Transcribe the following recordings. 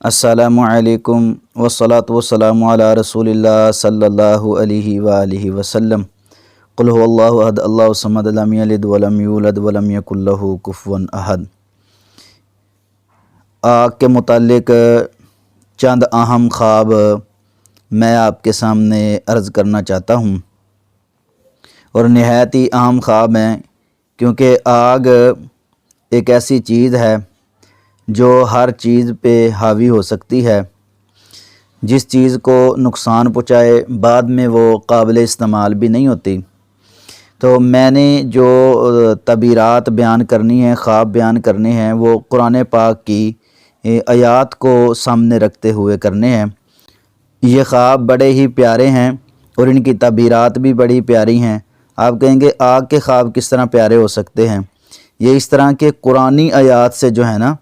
अस्सलामुअलैकुम वस्सलातु वस्सलामु अला रसूलिल्लाह सल्लल्लाहु अलैहि वआलिहि वसल्लम। कुल हुवल्लाहु अहद अल्लाहु समद लम यलिद वलम यूलद वलम यकुल लहू कुफुवन अहद। आग के मुतालिक चंद अहम ख्वाब मैं आपके सामने अर्ज़ करना चाहता हूँ और नहायत ही अहम ख्वाब हैं, क्योंकि आग एक ऐसी चीज़ है जो हर चीज़ पे हावी हो सकती है। जिस चीज़ को नुकसान पहुँचाए बाद में वो काबिल इस्तेमाल भी नहीं होती। तो मैंने जो तबीरात बयान करनी है, ख्वाब बयान करने हैं, वो कुरान पाक की आयात को सामने रखते हुए करने हैं। ये ख्वाब बड़े ही प्यारे हैं और इनकी तबीरात भी बड़ी प्यारी हैं। आप कहेंगे आग के ख्वाब किस तरह प्यारे हो सकते हैं? ये इस तरह के कुरानी आयात से जो है ना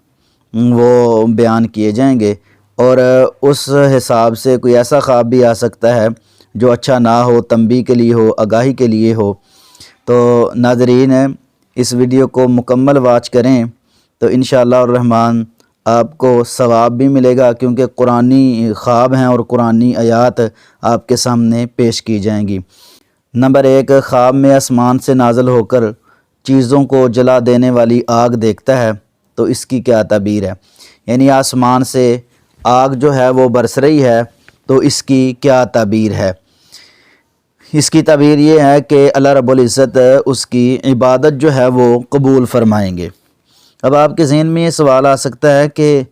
वो बयान किए जाएंगे, और उस हिसाब से कोई ऐसा ख्वाब भी आ सकता है जो अच्छा ना हो, तंबीह के लिए हो, आगाही के लिए हो। तो नाज़रीन, इस वीडियो को मुकम्मल वाच करें तो इंशाअल्लाह रहमान आपको सवाब भी मिलेगा, क्योंकि कुरानी ख्वाब हैं और कुरानी आयात आपके सामने पेश की जाएंगी। नंबर 1, ख्वाब में आसमान से नाज़िल होकर चीज़ों को जला देने वाली आग देखता है, तो इसकी क्या तबीर है? यानी आसमान से आग जो है वो बरस रही है, तो इसकी क्या तबीर है? इसकी तबीर ये है कि अल्लाह रब्बुल इज़्ज़त उसकी इबादत जो है वो कबूल फरमाएंगे। अब आपके ज़हन में ये सवाल आ सकता है कि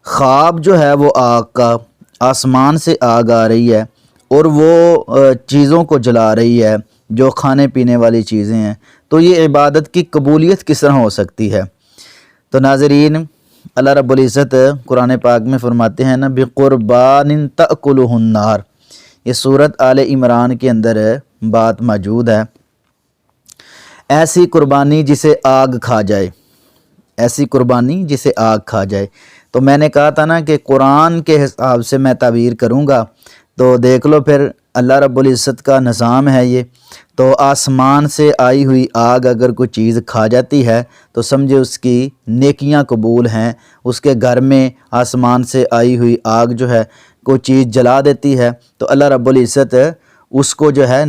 ख्वाब जो है वो आग का, आसमान से आग आ रही है और वो चीज़ों को जला रही है जो खाने पीने वाली चीज़ें हैं, तो ये इबादत की कबूलियत किस तरह हो सकती है? तो नाज़रीन, अल्लाह रब्बुल इज़्ज़त कुरान पाक में फरमाते हैं ना, बिक़ुरबानिन तअकुलुहुन नार। ये सूरत आले इमरान के अंदर बात मौजूद है। ऐसी कुर्बानी जिसे आग खा जाए, ऐसी कुर्बानी जिसे आग खा जाए। तो मैंने कहा था ना कि कुरान के हिसाब से मैं ताबीर करूँगा, तो देख लो फिर अल्लाह रब्बुल इज़्ज़त का निज़ाम है ये। तो आसमान से आई हुई आग अगर कोई चीज़ खा जाती है तो समझे उसकी नेकियां कबूल हैं। उसके घर में आसमान से आई हुई आग जो है कोई चीज़ जला देती है, तो अल्लाह रब्बुल इज़्ज़त उसको जो है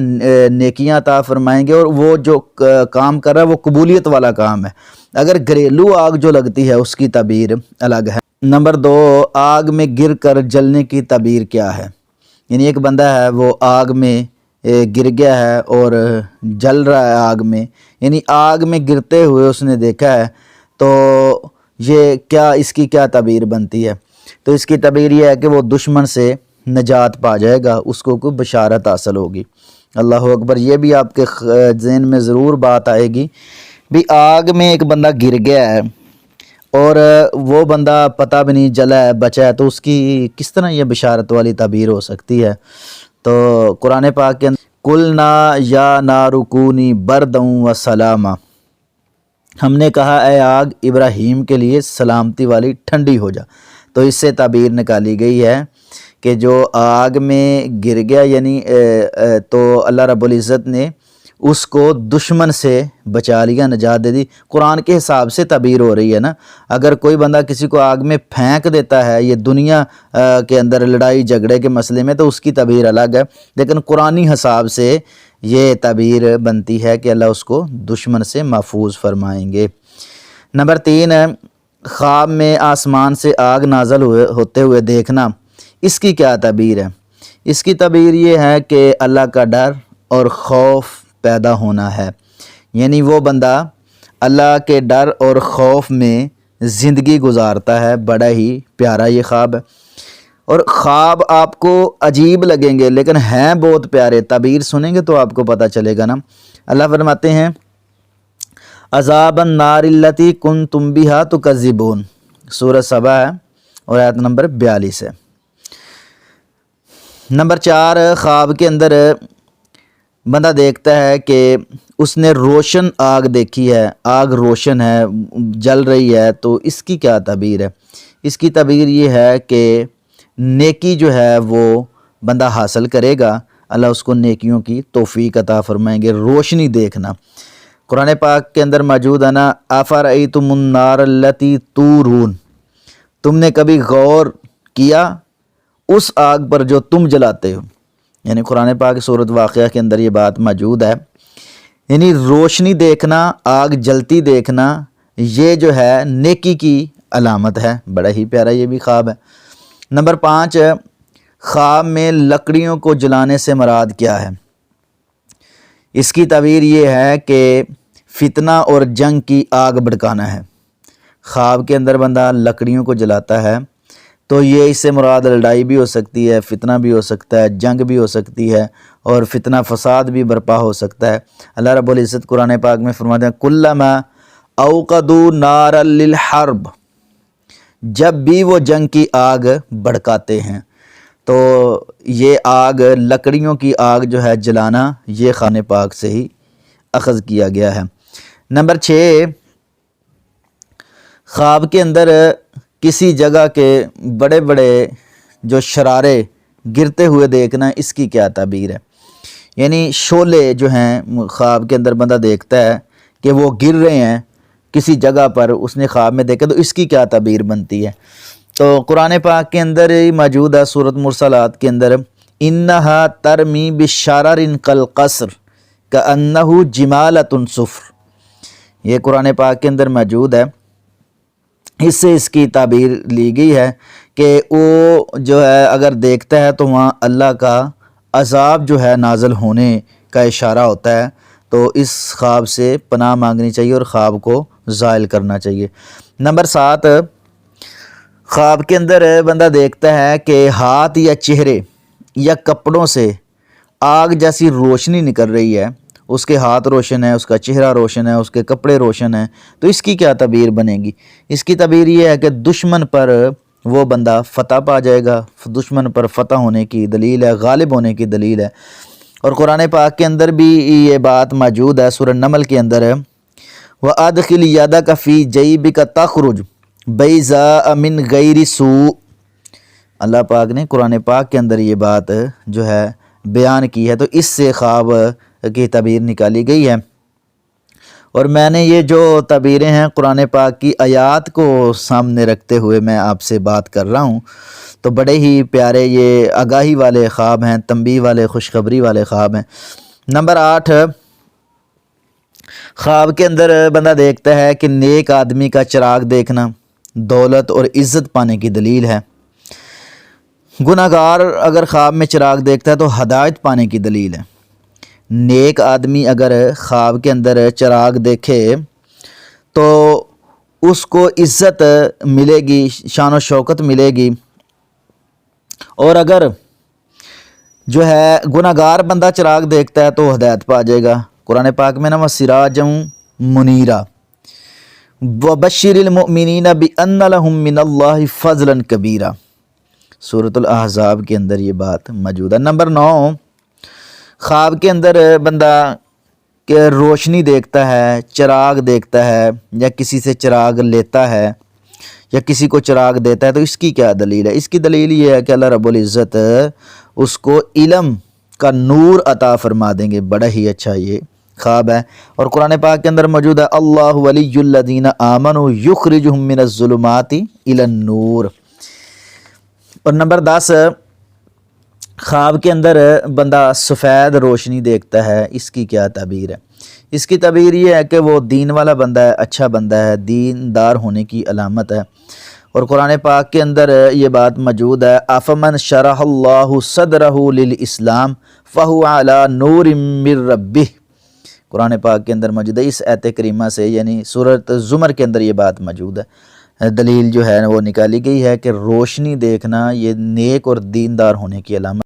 नेकियां अता फरमाएंगे, और वो जो काम कर रहा है वो कबूलियत वाला काम है। अगर घरेलू आग जो लगती है उसकी तबीर अलग है। नंबर 2, आग में गिर कर जलने की तबीर क्या है? यानी एक बंदा है वो आग में गिर गया है और जल रहा है आग में, यानी आग में गिरते हुए उसने देखा है, तो ये क्या, इसकी क्या तबीर बनती है? तो इसकी तबीर ये है कि वो दुश्मन से नजात पा जाएगा, उसको कोई बशारत हासिल होगी। अल्लाह अकबर। ये भी आपके ज़हन में ज़रूर बात आएगी भी आग में एक बंदा गिर गया है और वो बंदा पता भी नहीं जला है, बचा है, तो उसकी किस तरह ये बशारत वाली तबीर हो सकती है? तो कुरान पाक के अंदर कुलना या नारुकूनी बरदं व सलामा, हमने कहा ऐ आग इब्राहीम के लिए सलामती वाली ठंडी हो जा। तो इससे ताबीर निकाली गई है कि जो आग में गिर गया, यानी तो अल्लाह रब्बुल इज़्ज़त ने उसको दुश्मन से बचा लिया, नजात दे दी। कुरान के हिसाब से तबीर हो रही है ना। अगर कोई बंदा किसी को आग में फेंक देता है ये दुनिया के अंदर लड़ाई झगड़े के मसले में, तो उसकी तबीर अलग है, लेकिन कुरानी हिसाब से ये तबीर बनती है कि अल्लाह उसको दुश्मन से महफूज फरमाएंगे। नंबर 3, ख्वाब में आसमान से आग नाज़िल होते हुए देखना, इसकी क्या तबीर है? इसकी तबीर ये है कि अल्लाह का डर और खौफ पैदा होना है। यानी वो बंदा अल्लाह के डर और खौफ में ज़िंदगी गुजारता है। बड़ा ही प्यारा ये ख्वाब है, और ख्वाब आपको अजीब लगेंगे लेकिन हैं बहुत प्यारे। तबीर सुनेंगे तो आपको पता चलेगा ना। अल्लाह फरमाते हैं अज़ाबन नारिल्लती कुंतुम बिहा तुकज़्ज़िबून, सूरह सबा है और आयत नंबर 42 है। नंबर 4, ख्वाब के अंदर बंदा देखता है कि उसने रोशन आग देखी है, आग रोशन है, जल रही है, तो इसकी क्या तबीर है? इसकी तबीर ये है कि नेकी जो है वो बंदा हासिल करेगा, अल्लाह उसको नेकियों की तौफीक अता फरमाएंगे। रोशनी देखना कुरान पाक के अंदर मौजूद है ना, अफ़रअय्तुमुन नार अल्लती तूरून, तुमने कभी गौर کیا اس آگ پر جو تم جلاتے ہو. یعنی قرآن پاک سورۃ واقعہ کے اندر یہ بات موجود ہے. یعنی روشنی دیکھنا، آگ جلتی دیکھنا، یہ جو ہے نیکی کی علامت ہے. بڑا ہی پیارا یہ بھی خواب ہے. نمبر 5، خواب میں لکڑیوں کو جلانے سے مراد کیا ہے؟ اس کی تعبیر یہ ہے کہ فتنہ اور جنگ کی آگ بھڑکانا ہے. خواب کے اندر بندہ لکڑیوں کو جلاتا ہے تو یہ اس سے مراد لڑائی بھی ہو سکتی ہے، فتنہ بھی ہو سکتا ہے، جنگ بھی ہو سکتی ہے، اور فتنہ فساد بھی برپا ہو سکتا ہے. اللہ رب العزت قرآن پاک میں فرماتے ہیں کلما اوقدوا نارا للحرب، جب بھی وہ جنگ کی آگ بھڑکاتے ہیں. تو یہ آگ، لکڑیوں کی آگ جو ہے جلانا، یہ قرآن پاک سے ہی اخذ کیا گیا ہے. نمبر 6، خواب کے اندر کسی جگہ کے بڑے بڑے جو شرارے گرتے ہوئے دیکھنا، اس کی کیا تعبیر ہے؟ یعنی شعلے جو ہیں خواب کے اندر بندہ دیکھتا ہے کہ وہ گر رہے ہیں کسی جگہ پر، اس نے خواب میں دیکھا، تو اس کی کیا تعبیر بنتی ہے؟ تو قرآن پاک کے اندر ہی موجود ہے سورۃ مرسلات کے اندر، انہا ترمی بشرر کالقصر کانہ جمالۃ صفر. یہ قرآن پاک کے اندر موجود ہے. اس سے اس کی تعبیر لی گئی ہے کہ وہ جو ہے اگر دیکھتا ہے تو وہاں اللہ کا عذاب جو ہے نازل ہونے کا اشارہ ہوتا ہے. تو اس خواب سے پناہ مانگنی چاہیے اور خواب کو زائل کرنا چاہیے. نمبر 7، خواب کے اندر بندہ دیکھتا ہے کہ ہاتھ یا چہرے یا کپڑوں سے آگ جیسی روشنی نکل رہی ہے. اس کے ہاتھ روشن ہے، اس کا چہرہ روشن ہے، اس کے کپڑے روشن ہیں. تو اس کی کیا تعبیر بنے گی؟ اس کی تعبیر یہ ہے کہ دشمن پر وہ بندہ فتح پا جائے گا. دشمن پر فتح ہونے کی دلیل ہے، غالب ہونے کی دلیل ہے. اور قرآن پاک کے اندر بھی یہ بات موجود ہے سورۃ نمل کے اندر، وَأَدْخِلْ يَدَكَ فِي جَيْبِكَ تَخْرُجْ بَيْضَاءَ مِنْ غَيْرِ سُوءٍ. اللہ پاک نے قرآن پاک کے اندر یہ بات جو ہے بیان کی ہے. تو اس سے خواب کی تعبیر نکالی گئی ہے. اور میں نے یہ جو تعبیریں ہیں قرآن پاک کی آیات کو سامنے رکھتے ہوئے میں آپ سے بات کر رہا ہوں، تو بڑے ہی پیارے یہ آگاہی والے خواب ہیں، تنبیہ والے، خوشخبری والے خواب ہیں. نمبر 8، خواب کے اندر بندہ دیکھتا ہے کہ نیک آدمی کا چراغ دیکھنا دولت اور عزت پانے کی دلیل ہے. گناہ گار اگر خواب میں چراغ دیکھتا ہے تو ہدایت پانے کی دلیل ہے. نیک آدمی اگر خواب کے اندر چراغ دیکھے تو اس کو عزت ملے گی، شان و شوکت ملے گی. اور اگر جو ہے گناہ گار بندہ چراغ دیکھتا ہے تو ہدایت پا جائے گا. قرآن پاک میں نا سراجا منیرا وبشر المؤمنین بان لهم من اللہ فضلا کبیرا. سورۃ الاحزاب کے اندر یہ بات موجود ہے. نمبر 9، خواب کے اندر بندہ کہ روشنی دیکھتا ہے، چراغ دیکھتا ہے، یا کسی سے چراغ لیتا ہے یا کسی کو چراغ دیتا ہے، تو اس کی کیا دلیل ہے؟ اس کی دلیل یہ ہے کہ اللہ رب العزت اس کو علم کا نور عطا فرما دیں گے. بڑا ہی اچھا یہ خواب ہے. اور قرآن پاک کے اندر موجود ہے اللہ ولی الذین آمنوا یخرجہم من الظلمات الی النور. اور نمبر 10، خواب کے اندر بندہ سفید روشنی دیکھتا ہے. اس کی کیا تعبیر ہے؟ اس کی تعبیر یہ ہے کہ وہ دین والا بندہ ہے، اچھا بندہ ہے، دیندار ہونے کی علامت ہے. اور قرآن پاک کے اندر یہ بات موجود ہے افمن شرح اللہ صدرہ للاسلام فہو علی نور من ربہ. قرآن پاک کے اندر موجود ہے. اس آیت کریمہ سے یعنی سورۃ زمر کے اندر یہ بات موجود ہے. دلیل جو ہے وہ نکالی گئی ہے کہ روشنی دیکھنا یہ نیک اور دیندار ہونے کی علامت